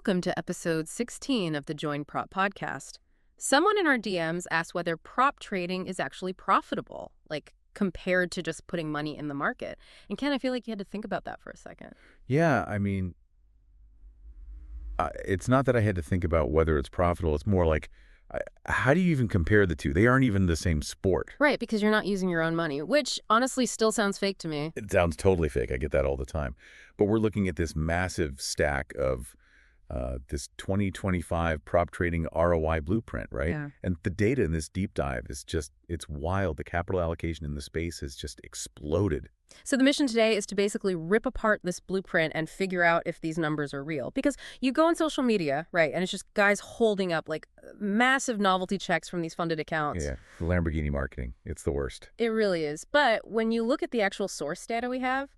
Welcome to episode 16 of the Joinprop podcast. Someone in our DMs asked whether prop trading is actually profitable, like compared to just putting money in the market. And Ken, I feel like you had to think about that for a second. Yeah, it's not that I had to think about whether it's profitable. It's more like, how do you even compare the two? They aren't even the same sport. Right, because you're not using your own money, which honestly still sounds fake to me. It sounds totally fake. I get that all the time. But we're looking at this massive stack of this 2025 prop trading ROI blueprint, right? Yeah. And the data in this deep dive is just, it's wild. The capital allocation in the space has just exploded. So the mission today is to basically rip apart this blueprint and figure out if these numbers are real. Because you go on social media, right, and it's just guys holding up like massive novelty checks from these funded accounts. Yeah, Lamborghini marketing. It's the worst. It really is. But when you look at the actual source data we have,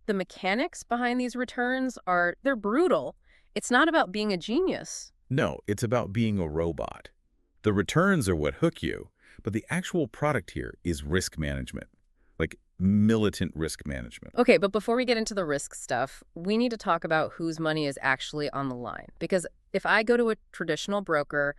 the mechanics behind these returns they're brutal. It's not about being a genius. No, it's about being a robot. The returns are what hook you, but the actual product here is risk management, like militant risk management. Okay, but before we get into the risk stuff, we need to talk about whose money is actually on the line. Because if I go to a traditional broker,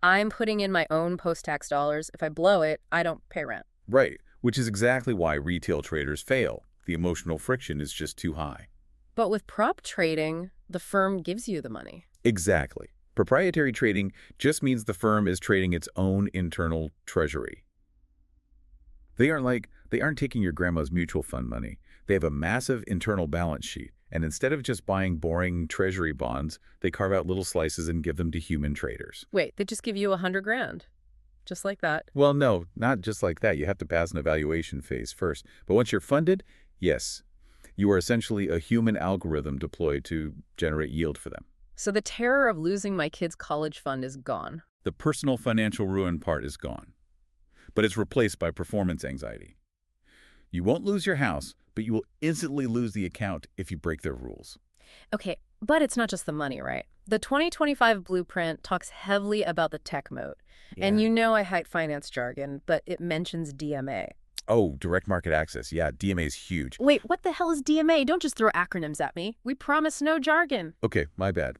I'm putting in my own post-tax dollars. If I blow it, I don't pay rent. Right, which is exactly why retail traders fail. The emotional friction is just too high. But with prop trading, the firm gives you the money. Exactly. Proprietary trading just means the firm is trading its own internal treasury. They aren't taking your grandma's mutual fund money. They have a massive internal balance sheet. And instead of just buying boring treasury bonds, they carve out little slices and give them to human traders. Wait, they just give you $100,000. Just like that. Well, no, not just like that. You have to pass an evaluation phase first. But once you're funded, yes, you are essentially a human algorithm deployed to generate yield for them. So the terror of losing my kid's college fund is gone. The personal financial ruin part is gone, but it's replaced by performance anxiety. You won't lose your house, but you will instantly lose the account if you break their rules. Okay, but it's not just the money, right? The 2025 blueprint talks heavily about the tech moat. And you know I hate finance jargon, but it mentions DMA. Oh, direct market access. Yeah, DMA is huge. Wait, what the hell is DMA? Don't just throw acronyms at me. We promise no jargon. Okay, my bad.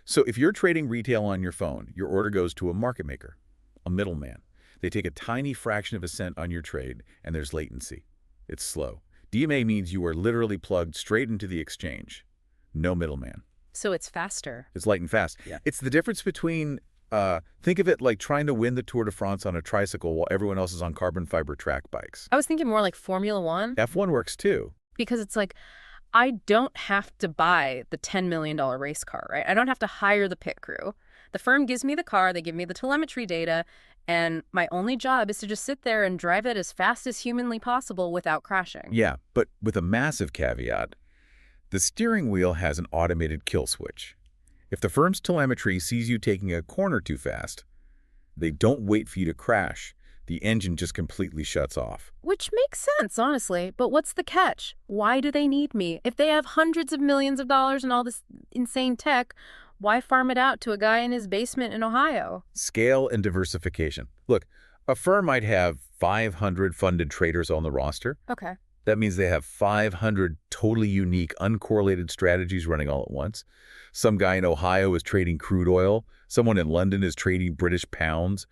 So if you're trading retail on your phone, your order goes to a market maker, a middleman. They take a tiny fraction of a cent on your trade, and there's latency. It's slow. DMA means you are literally plugged straight into the exchange. No middleman. So it's faster. It's light and fast. Yeah. It's the difference between, think of it like trying to win the Tour de France on a tricycle while everyone else is on carbon fiber track bikes. I was thinking more like Formula One. F1 works too. Because it's like, I don't have to buy the $10 million race car, right? I don't have to hire the pit crew. The firm gives me the car, they give me the telemetry data, and my only job is to just sit there and drive it as fast as humanly possible without crashing. Yeah, but with a massive caveat. The steering wheel has an automated kill switch. If the firm's telemetry sees you taking a corner too fast, they don't wait for you to crash. The engine just completely shuts off. Which makes sense, honestly. But what's the catch? Why do they need me? If they have hundreds of millions of dollars and all this insane tech, why farm it out to a guy in his basement in Ohio? Scale and diversification. Look, a firm might have 500 funded traders on the roster. Okay. That means they have 500 totally unique, uncorrelated strategies running all at once. Some guy in Ohio is trading crude oil. Someone in London is trading British pounds.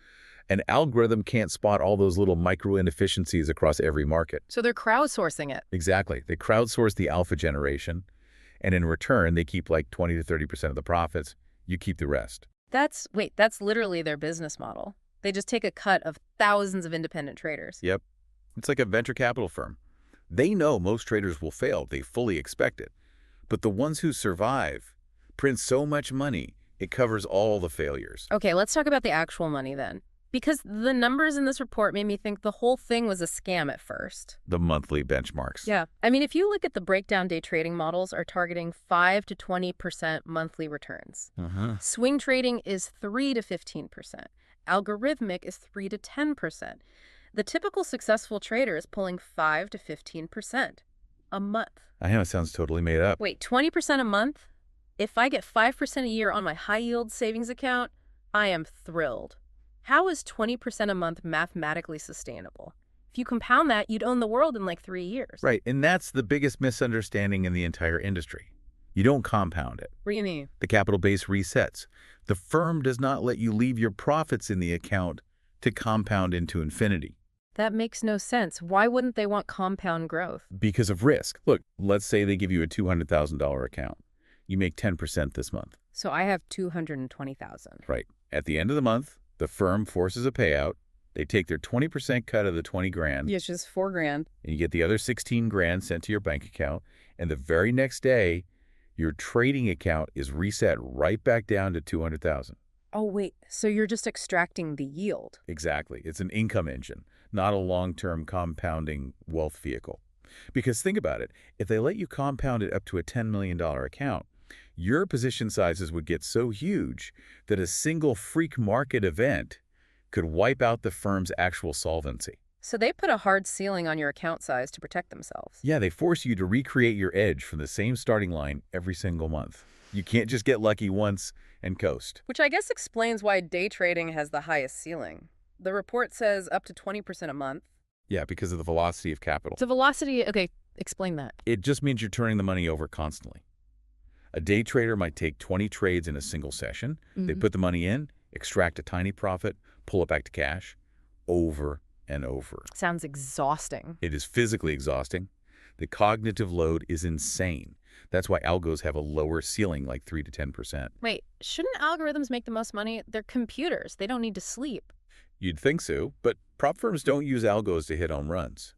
An algorithm can't spot all those little micro inefficiencies across every market. So they're crowdsourcing it. Exactly. They crowdsource the alpha generation, and in return, they keep like 20 to 30% of the profits. You keep the rest. That's literally their business model. They just take a cut of thousands of independent traders. Yep. It's like a venture capital firm. They know most traders will fail. They fully expect it. But the ones who survive print so much money, it covers all the failures. Okay, let's talk about the actual money then. Because the numbers in this report made me think the whole thing was a scam at first. The monthly benchmarks. Yeah. I mean, if you look at the breakdown day trading models are targeting 5 to 20% monthly returns. Swing trading is 3 to 15%. Algorithmic is 3 to 10%. The typical successful trader is pulling 5 to 15% a month. I know, it sounds totally made up. Wait, 20% a month? If I get 5% a year on my high-yield savings account, I am thrilled. How is 20% a month mathematically sustainable? If you compound that, you'd own the world in like 3 years. Right, and that's the biggest misunderstanding in the entire industry. You don't compound it. What do you mean? The capital base resets. The firm does not let you leave your profits in the account to compound into infinity. That makes no sense. Why wouldn't they want compound growth? Because of risk. Look, let's say they give you a $200,000 account. You make 10% this month. So I have $220,000. Right. At the end of the month, the firm forces a payout. They take their 20% cut of the 20 grand. Yeah, it's just $4,000. And you get the other 16 grand sent to your bank account. And the very next day, your trading account is reset right back down to 200,000. Oh, wait. So you're just extracting the yield. Exactly. It's an income engine, not a long-term compounding wealth vehicle. Because think about it. If they let you compound it up to a $10 million account, your position sizes would get so huge that a single freak market event could wipe out the firm's actual solvency. So they put a hard ceiling on your account size to protect themselves. Yeah, they force you to recreate your edge from the same starting line every single month. You can't just get lucky once and coast. Which I guess explains why day trading has the highest ceiling. The report says up to 20% a month. Yeah, because of the velocity of capital. So velocity, okay, explain that. It just means you're turning the money over constantly. A day trader might take 20 trades in a single session. They put the money in, extract a tiny profit, pull it back to cash, over and over. Sounds exhausting. It is physically exhausting. The cognitive load is insane. That's why algos have a lower ceiling, like 3 to 10%. Wait, shouldn't algorithms make the most money? They're computers. They don't need to sleep. You'd think so, but prop firms don't use algos to hit home runs.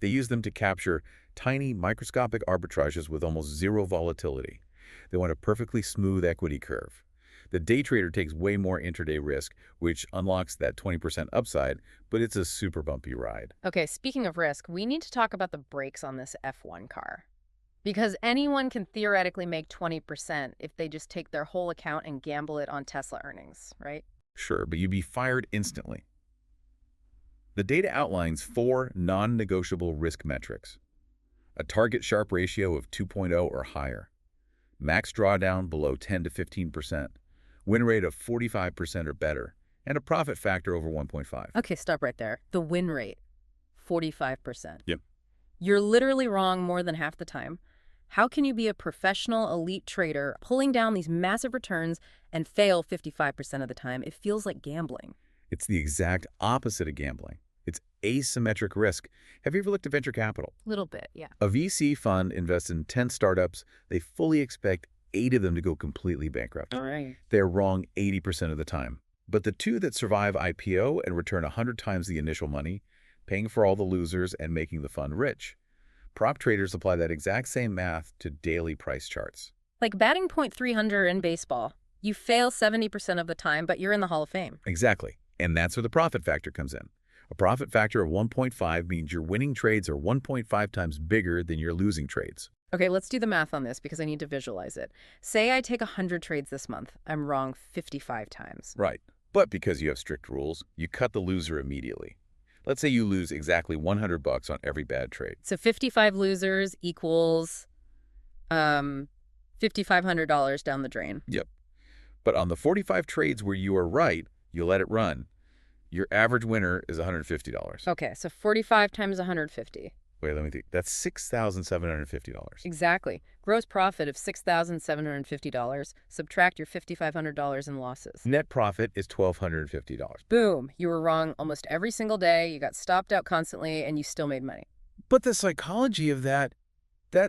They use them to capture tiny microscopic arbitrages with almost zero volatility. They want a perfectly smooth equity curve. The day trader takes way more intraday risk, which unlocks that 20% upside, but it's a super bumpy ride. Okay, speaking of risk, we need to talk about the brakes on this F1 car. Because anyone can theoretically make 20% if they just take their whole account and gamble it on Tesla earnings, right? Sure, but you'd be fired instantly. The data outlines 4 non-negotiable risk metrics. A target Sharpe ratio of 2.0 or higher. Max drawdown below 10 to 15%. Win rate of 45% or better. And a profit factor over 1.5. Okay, stop right there. The win rate, 45%. Yep. You're literally wrong more than half the time. How can you be a professional elite trader pulling down these massive returns and fail 55% of the time? It feels like gambling. It's the exact opposite of gambling. It's asymmetric risk. Have you ever looked at venture capital? Little bit, yeah. A VC fund invests in 10 startups. They fully expect 8 of them to go completely bankrupt. All right. They're wrong 80% of the time. But the 2 that survive IPO and return 100 times the initial money, paying for all the losers and making the fund rich. Prop traders apply that exact same math to daily price charts. Like batting .300 in baseball. You fail 70% of the time, but you're in the Hall of Fame. Exactly. And that's where the profit factor comes in. A profit factor of 1.5 means your winning trades are 1.5 times bigger than your losing trades. Okay, let's do the math on this because I need to visualize it. Say I take 100 trades this month. I'm wrong 55 times. Right. But because you have strict rules, you cut the loser immediately. Let's say you lose exactly $100 on every bad trade. So 55 losers equals $5,500 down the drain. Yep. But on the 45 trades where you are right, you let it run. Your average winner is $150. Okay, so 45 times 150. Wait, let me think. That's $6,750. Exactly. Gross profit of $6,750. Subtract your $5,500 in losses. Net profit is $1,250. Boom. You were wrong almost every single day. You got stopped out constantly, and you still made money. But the psychology of that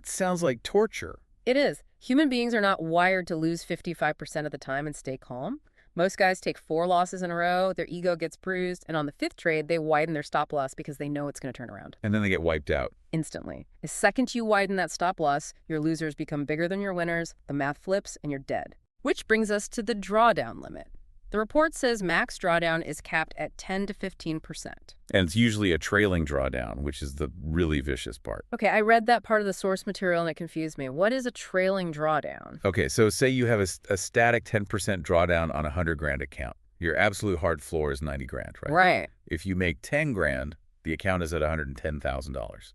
sounds like torture. It is. Human beings are not wired to lose 55% of the time and stay calm. Most guys take 4 losses in a row, their ego gets bruised, and on the 5th trade, they widen their stop loss because they know it's going to turn around. And then they get wiped out. Instantly. The second you widen that stop loss, your losers become bigger than your winners, the math flips, and you're dead. Which brings us to the drawdown limit. The report says max drawdown is capped at 10 to 15%. And it's usually a trailing drawdown, which is the really vicious part. Okay, I read that part of the source material and it confused me. What is a trailing drawdown? Okay, so say you have a static 10% drawdown on a 100 grand account. Your absolute hard floor is 90 grand, right? Right. If you make 10 grand, the account is at $110,000.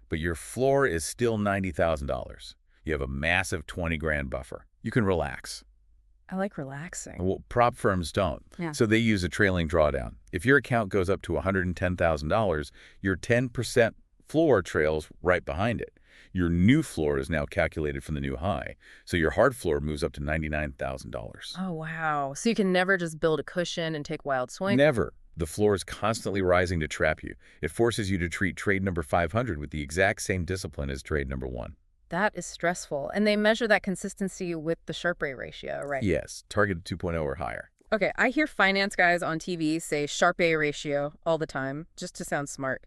But your floor is still $90,000. You have a massive 20 grand buffer. You can relax. I like relaxing. Well, prop firms don't. Yeah. So they use a trailing drawdown. If your account goes up to $110,000, your 10% floor trails right behind it. Your new floor is now calculated from the new high, so your hard floor moves up to $99,000. Oh, wow. So you can never just build a cushion and take wild swings? Never. The floor is constantly rising to trap you. It forces you to treat trade number 500 with the exact same discipline as trade number 1. That is stressful. And they measure that consistency with the Sharpe ratio, right? Yes, targeted 2.0 or higher. Okay, I hear finance guys on TV say Sharpe ratio all the time, just to sound smart.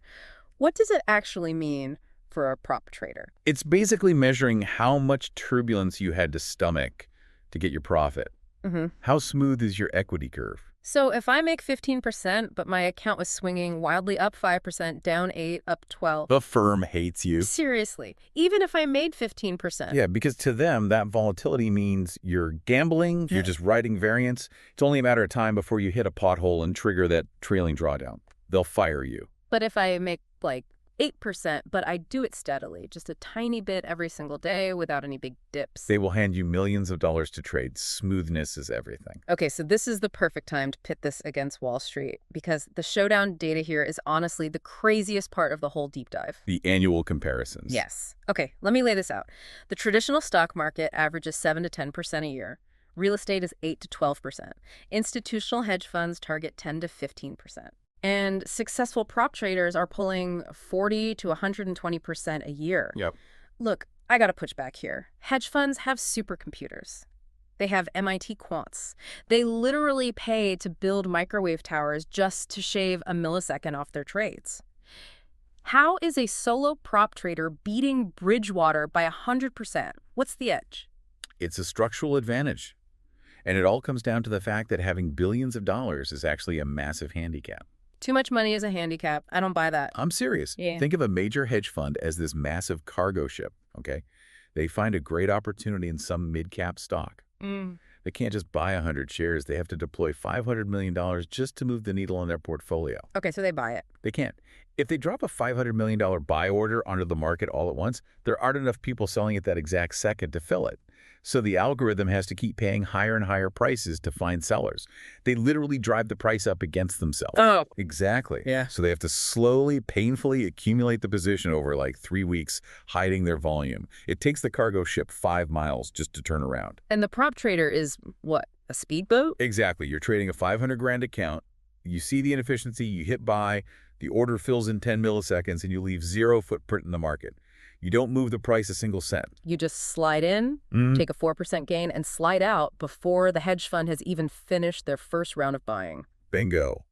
What does it actually mean for a prop trader? It's basically measuring how much turbulence you had to stomach to get your profit. How smooth is your equity curve? So if I make 15%, but my account was swinging wildly up 5%, down 8, up 12. The firm hates you. Seriously, even if I made 15%. Yeah, because to them, that volatility means you're gambling, you're just riding variance. It's only a matter of time before you hit a pothole and trigger that trailing drawdown. They'll fire you. But if I make like 8%, but I do it steadily, just a tiny bit every single day without any big dips. They will hand you millions of dollars to trade. Smoothness is everything. Okay, so this is the perfect time to pit this against Wall Street, because the showdown data here is honestly the craziest part of the whole deep dive. The annual comparisons. Yes. Okay, let me lay this out. The traditional stock market averages 7 to 10% a year. Real estate is 8 to 12%. Institutional hedge funds target 10 to 15%. And successful prop traders are pulling 40 to 120% a year. Yep. Look, I got to push back here. Hedge funds have supercomputers. They have MIT quants. They literally pay to build microwave towers just to shave a millisecond off their trades. How is a solo prop trader beating Bridgewater by 100%? What's the edge? It's a structural advantage. And it all comes down to the fact that having billions of dollars is actually a massive handicap. Too much money is a handicap. I don't buy that. I'm serious. Yeah. Think of a major hedge fund as this massive cargo ship, okay? They find a great opportunity in some mid-cap stock. They can't just buy 100 shares. They have to deploy $500 million just to move the needle on their portfolio. Okay, so they buy it. They can't. If they drop a $500 million buy order onto the market all at once, there aren't enough people selling it that exact second to fill it. So the algorithm has to keep paying higher and higher prices to find sellers. They literally drive the price up against themselves. Oh. Exactly. Yeah. So they have to slowly, painfully accumulate the position over like 3 weeks, hiding their volume. It takes the cargo ship 5 miles just to turn around. And the prop trader is, what, a speedboat? Exactly. You're trading a 500 grand account. You see the inefficiency, you hit buy, the order fills in 10 milliseconds, and you leave 0 footprint in the market. You don't move the price a single cent. You just slide in, take a 4% gain, and slide out before the hedge fund has even finished their first round of buying. Bingo.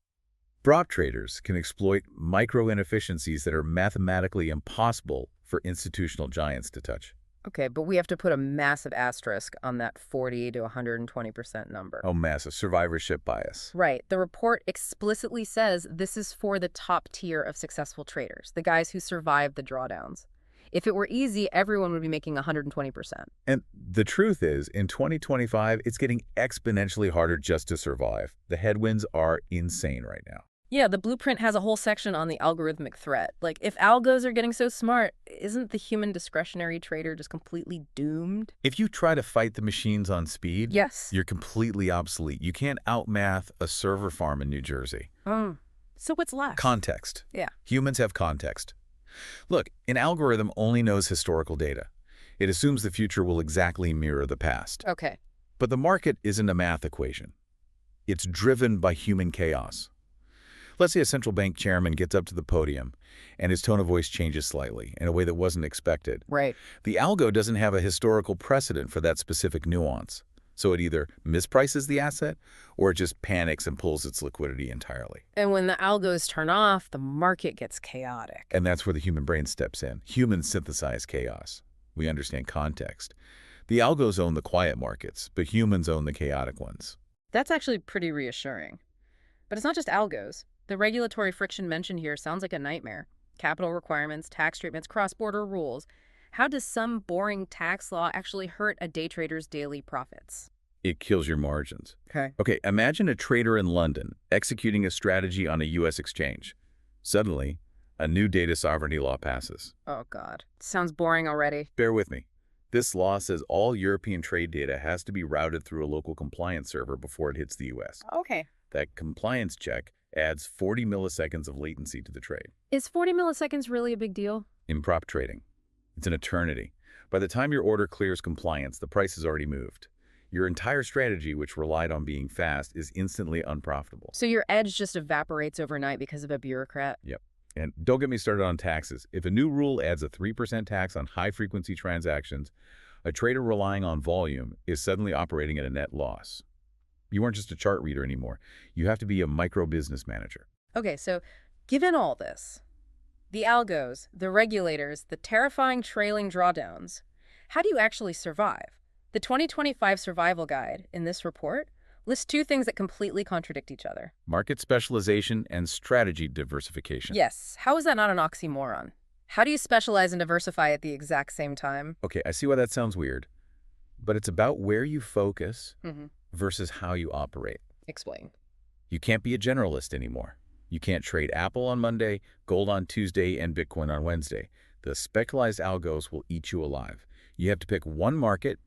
Prop traders can exploit micro inefficiencies that are mathematically impossible for institutional giants to touch. Okay, but we have to put a massive asterisk on that 40 to 120% number. Oh, massive survivorship bias. Right. The report explicitly says this is for the top tier of successful traders, the guys who survive the drawdowns. If it were easy, everyone would be making 120%. And the truth is, in 2025, it's getting exponentially harder just to survive. The headwinds are insane right now. Yeah, the blueprint has a whole section on the algorithmic threat. Like, if algos are getting so smart, isn't the human discretionary trader just completely doomed? If you try to fight the machines on speed, Yes. you're completely obsolete. You can't outmath a server farm in New Jersey. So what's left? Context. Yeah. Humans have context. Look, an algorithm only knows historical data. It assumes the future will exactly mirror the past. Okay. But the market isn't a math equation. It's driven by human chaos. Let's say a central bank chairman gets up to the podium and his tone of voice changes slightly in a way that wasn't expected. Right. The algo doesn't have a historical precedent for that specific nuance. So it either misprices the asset or it just panics and pulls its liquidity entirely. And when the algos turn off, the market gets chaotic. And that's where the human brain steps in. Humans synthesize chaos. We understand context. The algos own the quiet markets, but humans own the chaotic ones. That's actually pretty reassuring. But it's not just algos. The regulatory friction mentioned here sounds like a nightmare. Capital requirements, tax treatments, cross-border rules. How does some boring tax law actually hurt a day trader's daily profits? It kills your margins. Okay. Okay, imagine a trader in London executing a strategy on a U.S. exchange. Suddenly, a new data sovereignty law passes. Oh, God. Sounds boring already. Bear with me. This law says all European trade data has to be routed through a local compliance server before it hits the U.S. Okay. That compliance check adds 40 milliseconds of latency to the trade. Is 40 milliseconds really a big deal? In prop trading, It's an eternity. By the time your order clears compliance, the price has already moved. Your entire strategy, which relied on being fast, is instantly unprofitable. So your edge just evaporates overnight because of a bureaucrat? Yep. And don't get me started on taxes. If a new rule adds a 3% tax on high-frequency transactions, a trader relying on volume is suddenly operating at a net loss. You aren't just a chart reader anymore. You have to be a micro-business manager. Okay, so given all this, the algos, the regulators, the terrifying trailing drawdowns, how do you actually survive? The 2025 Survival Guide in this report lists two things that completely contradict each other. Market specialization and strategy diversification. Yes. How is that not an oxymoron? How do you specialize and diversify at the exact same time? Okay, I see why that sounds weird, but it's about where you focus versus how you operate. Explain. You can't be a generalist anymore. You can't trade Apple on Monday, gold on Tuesday, and Bitcoin on Wednesday. The specialized algos will eat you alive. You have to pick one market,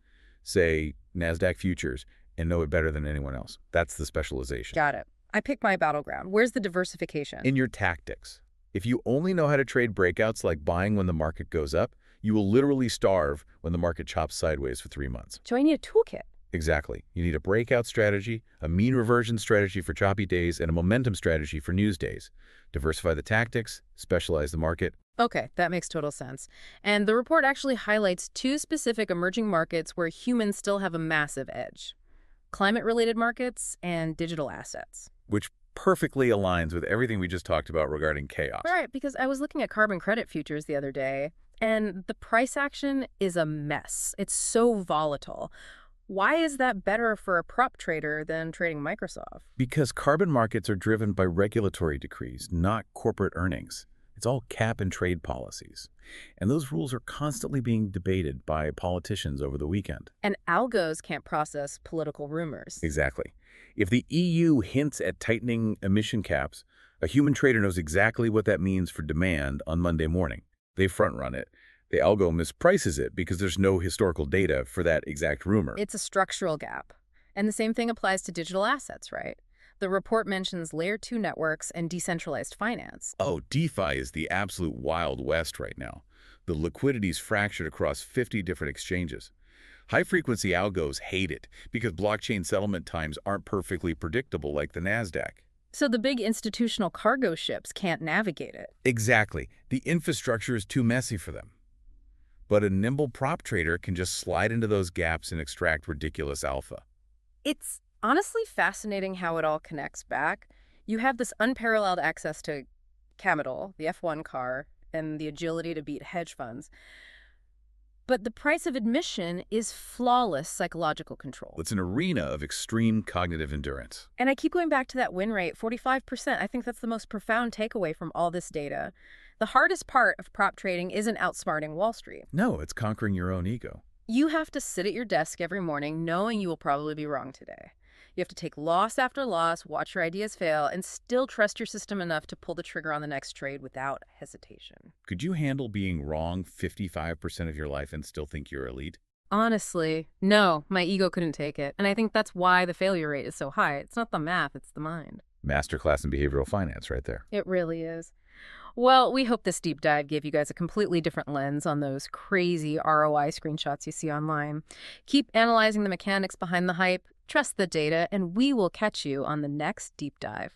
say NASDAQ futures, and know it better than anyone else. That's the specialization. Got it. I pick my battleground. Where's the diversification? In your tactics. If you only know how to trade breakouts like buying when the market goes up, you will literally starve when the market chops sideways for 3 months. So I need a toolkit. Exactly. You need a breakout strategy, a mean reversion strategy for choppy days, and a momentum strategy for news days. Diversify the tactics, specialize the market. Okay, that makes total sense. And the report actually highlights two specific emerging markets where humans still have a massive edge: climate-related markets and digital assets. Which perfectly aligns with everything we just talked about regarding chaos. Right, because I was looking at carbon credit futures the other day, and the price action is a mess. It's so volatile. Why is that better for a prop trader than trading Microsoft? Because carbon markets are driven by regulatory decrees, not corporate earnings. It's all cap and trade policies. And those rules are constantly being debated by politicians over the weekend. And algos can't process political rumors. Exactly. If the EU hints at tightening emission caps, a human trader knows exactly what that means for demand on Monday morning. They front-run it. The algo misprices it because there's no historical data for that exact rumor. It's a structural gap. And the same thing applies to digital assets, right? The report mentions Layer 2 networks and decentralized finance. Oh, DeFi is the absolute Wild West right now. The liquidity's fractured across 50 different exchanges. High-frequency algos hate it because blockchain settlement times aren't perfectly predictable like the NASDAQ. So the big institutional cargo ships can't navigate it. Exactly. The infrastructure is too messy for them. But a nimble prop trader can just slide into those gaps and extract ridiculous alpha. It's honestly fascinating how it all connects back. You have this unparalleled access to capital, the F1 car, and the agility to beat hedge funds. But the price of admission is flawless psychological control. It's an arena of extreme cognitive endurance. And I keep going back to that win rate, 45%. I think that's the most profound takeaway from all this data. The hardest part of prop trading isn't outsmarting Wall Street. No, it's conquering your own ego. You have to sit at your desk every morning knowing you will probably be wrong today. You have to take loss after loss, watch your ideas fail, and still trust your system enough to pull the trigger on the next trade without hesitation. Could you handle being wrong 55% of your life and still think you're elite? Honestly, no, my ego couldn't take it. And I think that's why the failure rate is so high. It's not the math, it's the mind. Masterclass in behavioral finance right there. It really is. Well, we hope this deep dive gave you guys a completely different lens on those crazy ROI screenshots you see online. Keep analyzing the mechanics behind the hype, trust the data, and we will catch you on the next deep dive.